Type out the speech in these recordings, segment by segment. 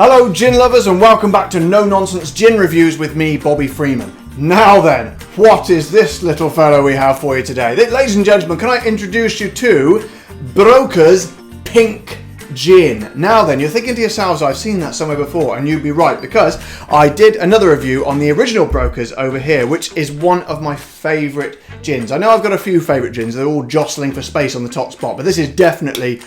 Hello gin lovers and welcome back to No Nonsense Gin Reviews with me, Bobby Freeman. Now then, what is this little fellow we have for you today? Ladies and gentlemen, can I introduce you to Broker's Pink Gin. Now then, you're thinking to yourselves, I've seen that somewhere before, and you'd be right, because I did another review on the original Brokers over here, which is one of my favourite gins. I know I've got a few favourite gins, they're all jostling for space on the top spot, but this is definitely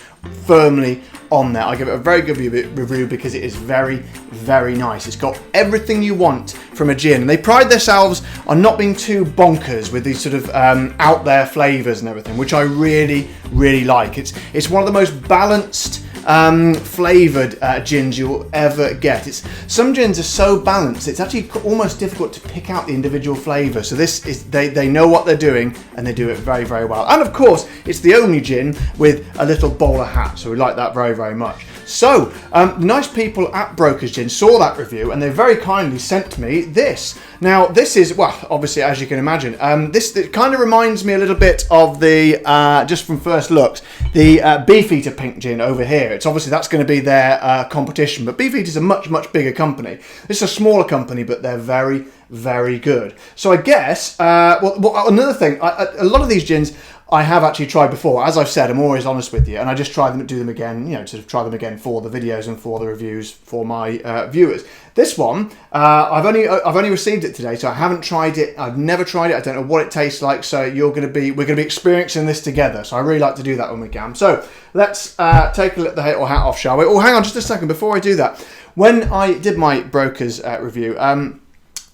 firmly on there. I give it a very good review because it is very, very nice. It's got everything you want from a gin, and they pride themselves on not being too bonkers with these sort of out there flavours and everything, which I really, really like. It's one of the most balanced flavoured gins you'll ever get. Some gins are so balanced it's actually almost difficult to pick out the individual flavour. So this is they know what they're doing and they do it very, very well. And of course it's the only gin with a little bowler hat, so we like that very, very much. So nice people at Brokers Gin saw that review and they very kindly sent me this. Now this is, well, obviously as you can imagine, this kind of reminds me a little bit of the just from first looks, the Beefeater Pink Gin over here. It's obviously that's going to be their competition, but Beefeater is a much, much bigger company. This is a smaller company, but they're very, very good. So I guess well, another thing, a lot of these gins I have actually tried before. As I've said, I'm always honest with you, and I just try them, do them again, you know, sort of try them again for the videos and for the reviews for my viewers. This one, I've only received it today, so I haven't tried it. I've never tried it. I don't know what it tastes like. So we're going to be experiencing this together. So I really like to do that when we can. So let's take a look the hat off, shall we? Oh, hang on just a second before I do that. When I did my Brokers review,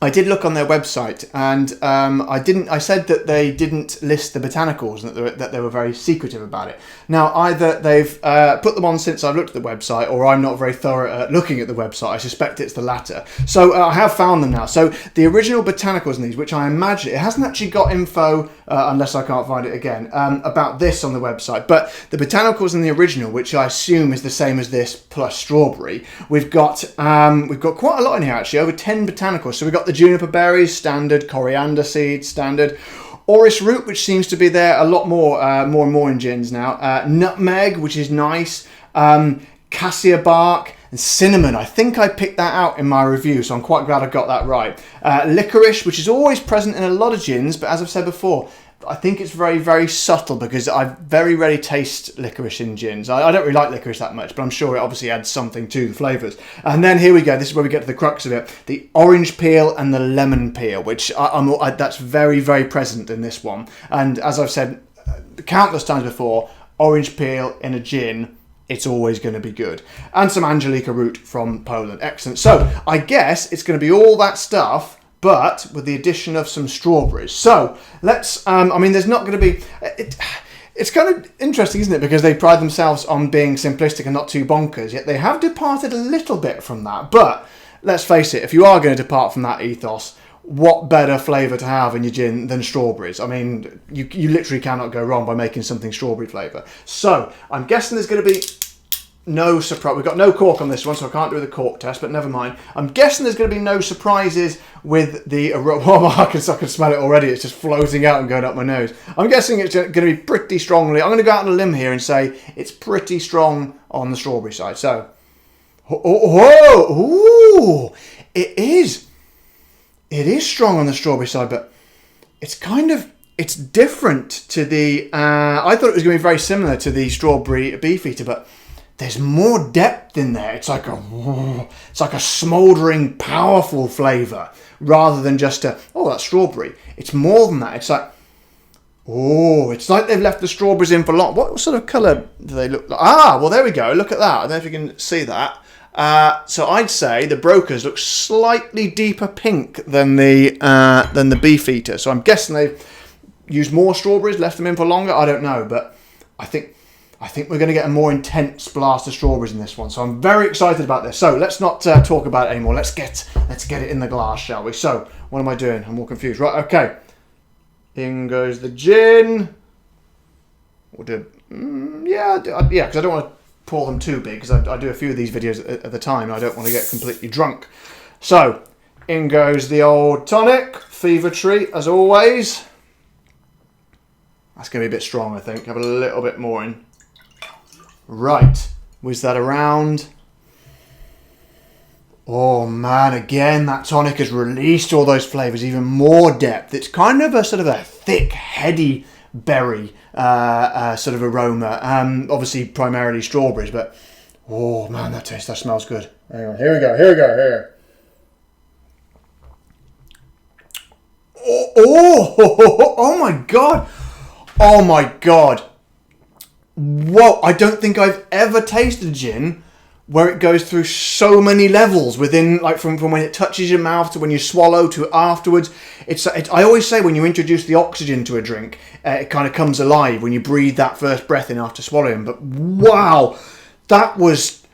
I did look on their website, and I said that they didn't list the Botanicals and that they were very secretive about it. Now, either they've put them on since I've looked at the website, or I'm not very thorough at looking at the website. I suspect it's the latter. So I have found them now. So the original Botanicals in these, which I imagine, it hasn't actually got info, unless I can't find it again, about this on the website. But the Botanicals in the original, which I assume is the same as this plus strawberry, we've got quite a lot in here actually, over 10 Botanicals. So we've got the juniper berries, standard, coriander seeds, standard, orris root, which seems to be there a lot more and more in gins now, nutmeg, which is nice, cassia bark, and cinnamon. I think I picked that out in my review, so I'm quite glad I got that right. Licorice, which is always present in a lot of gins, but as I've said before, I think it's very, very subtle because I very rarely taste licorice in gins. I don't really like licorice that much, but I'm sure it obviously adds something to the flavours. And then here we go. This is where we get to the crux of it. The orange peel and the lemon peel, which that's very, very present in this one. And as I've said countless times before, orange peel in a gin, it's always going to be good. And some Angelica root from Poland. Excellent. So I guess it's going to be all that stuff, but with the addition of some strawberries. So let's, I mean, there's not going to be, it's kind of interesting, isn't it? Because they pride themselves on being simplistic and not too bonkers, yet they have departed a little bit from that. But let's face it, if you are going to depart from that ethos, what better flavour to have in your gin than strawberries? I mean, you literally cannot go wrong by making something strawberry flavour. So I'm guessing there's going to be no surprise. We've got no cork on this one, so I can't do the cork test, but never mind. I'm guessing there's going to be no surprises with the aroma. Oh, I can smell it already. It's just floating out and going up my nose. I'm guessing it's going to be pretty strongly. I'm going to go out on a limb here and say it's pretty strong on the strawberry side. So, ooh, it is strong on the strawberry side, but it's different to the, I thought it was going to be very similar to the strawberry Beefeater, but there's more depth in there. It's like a smouldering, powerful flavour rather than just that's strawberry. It's more than that. It's like, it's like they've left the strawberries in for long. What sort of colour do they look like? Well, there we go. Look at that. I don't know if you can see that. So I'd say the Brokers look slightly deeper pink than the Beefeater. So I'm guessing they've used more strawberries, left them in for longer. I don't know, but I think we're going to get a more intense blast of strawberries in this one. So I'm very excited about this. So let's not talk about it anymore. Let's get it in the glass, shall we? So what am I doing? I'm all confused. Right, okay. In goes the gin. We'll do, because I don't want to pour them too big, because I do a few of these videos at the time and I don't want to get completely drunk. So in goes the old tonic, Fever Tree, as always. That's going to be a bit strong, I think. Have a little bit more in. Right, whiz that around. Oh man, again, that tonic has released all those flavours, even more depth. It's kind of a sort of a thick, heady berry sort of aroma. Obviously, primarily strawberries, but oh man, that smells good. Hang on, here we go, here. Oh my god! Oh my god! Whoa! I don't think I've ever tasted gin where it goes through so many levels within, like from when it touches your mouth to when you swallow to afterwards. I always say when you introduce the oxygen to a drink, it kind of comes alive when you breathe that first breath in after swallowing. But wow, that was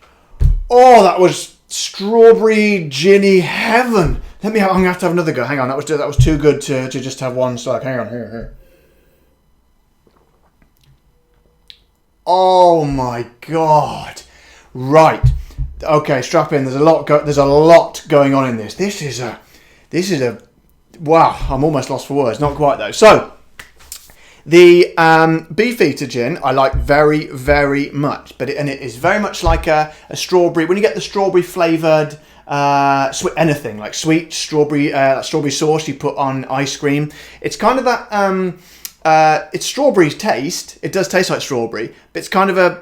strawberry ginny heaven. I'm gonna have to have another go. Hang on, that was too good to just have one slug. Hang on, here. Oh my god. Right. Okay, strap in. There's a lot going on in this. This is a wow, I'm almost lost for words. Not quite though. So, the Beefeater gin I like very, very much, but it is very much like a strawberry. When you get the strawberry flavoured anything like sweet strawberry sauce you put on ice cream, it's kind of that it's strawberry taste. It does taste like strawberry, but it's kind of an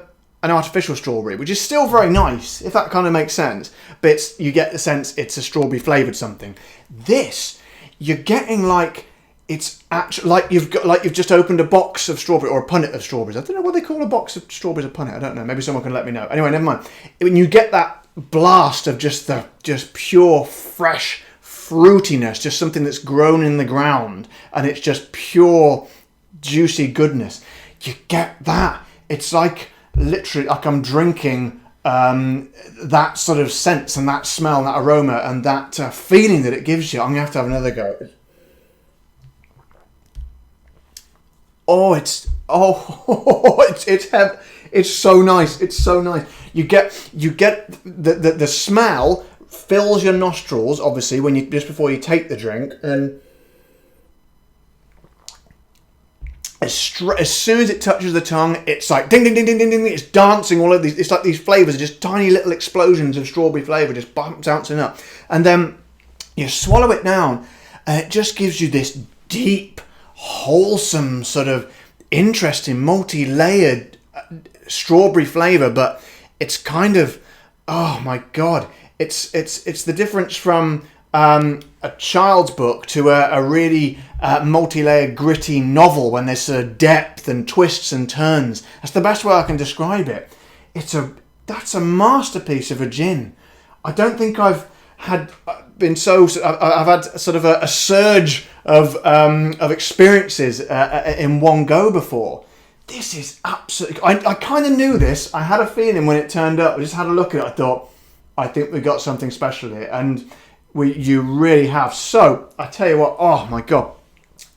artificial strawberry, which is still very nice, if that kind of makes sense. But you get the sense it's a strawberry flavoured something. This, you're getting like it's actually like you've just opened a box of strawberry or a punnet of strawberries. I don't know what they call a box of strawberries, a punnet. I don't know. Maybe someone can let me know. Anyway, never mind. When you get that blast of just pure fresh fruitiness, just something that's grown in the ground, and it's just pure juicy goodness. You get that. It's like literally like I'm drinking that sort of sense and that smell and that aroma and that feeling that it gives you. I'm gonna have to have another go. It's so nice. It's so nice. You get the smell fills your nostrils, obviously, when you just before you take the drink, and as soon as it touches the tongue, it's like ding ding ding ding ding ding. It's dancing all of these. It's like these flavors are just tiny little explosions of strawberry flavor, just bouncing up, and then you swallow it down, and it just gives you this deep, wholesome sort of interesting, multi-layered strawberry flavor. But it's kind of, oh my god, it's the difference from a child's book to a really multi-layered, gritty novel when there's sort of depth and twists and turns. That's the best way I can describe it. That's a masterpiece of a gin. I don't think I've had been I've had sort of a surge of experiences in one go before. This is absolutely. I kind of knew this. I had a feeling when it turned up. I just had a look at it. I thought, I think we got something special here, and you really have. So I tell you what. Oh my god,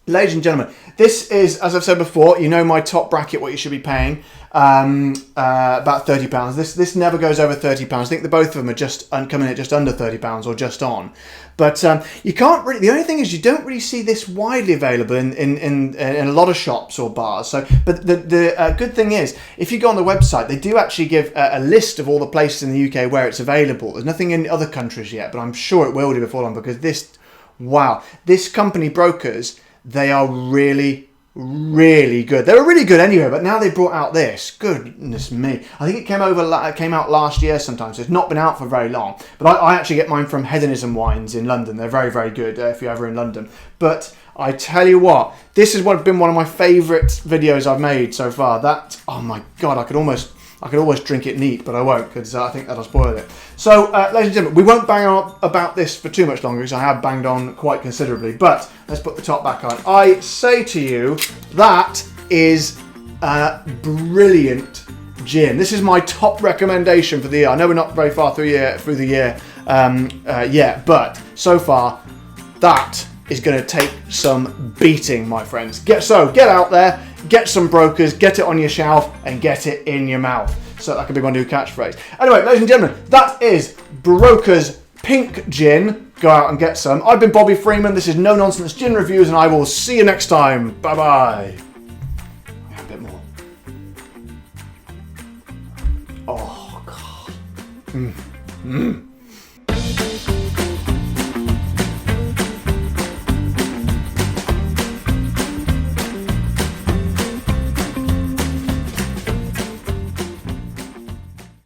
ladies and gentlemen, this is, as I've said before, you know my top bracket, what you should be paying, about £30. This never goes over £30. I think the both of them are just coming at just under £30 or just on. But you can't really. The only thing is you don't really see this widely available in a lot of shops or bars. So, but the good thing is, if you go on the website, they do actually give a list of all the places in the UK where it's available. There's nothing in other countries yet, but I'm sure it will do before long, because this company Brokers, they are really, really good. They were really good anyway, but now they've brought out this. Goodness me. I think it came out last year sometime, so it's not been out for very long. But I actually get mine from Hedonism Wines in London. They're very, very good if you're ever in London. But I tell you what, this has been one of my favourite videos I've made so far. Oh my God, I could almost drink it neat, but I won't, because I think that'll spoil it. So, ladies and gentlemen, we won't bang on about this for too much longer, because I have banged on quite considerably. But let's put the top back on. I say to you, that is brilliant gin. This is my top recommendation for the year. I know we're not very far through the year yet, but so far, that is going to take some beating, my friends. Get out there, get some Brokers, get it on your shelf, and get it in your mouth. So that could be my new catchphrase. Anyway, ladies and gentlemen, that is Brokers Pink Gin. Go out and get some. I've been Bobby Freeman. This is No Nonsense Gin Reviews, and I will see you next time. Bye-bye. A bit more. Oh, God.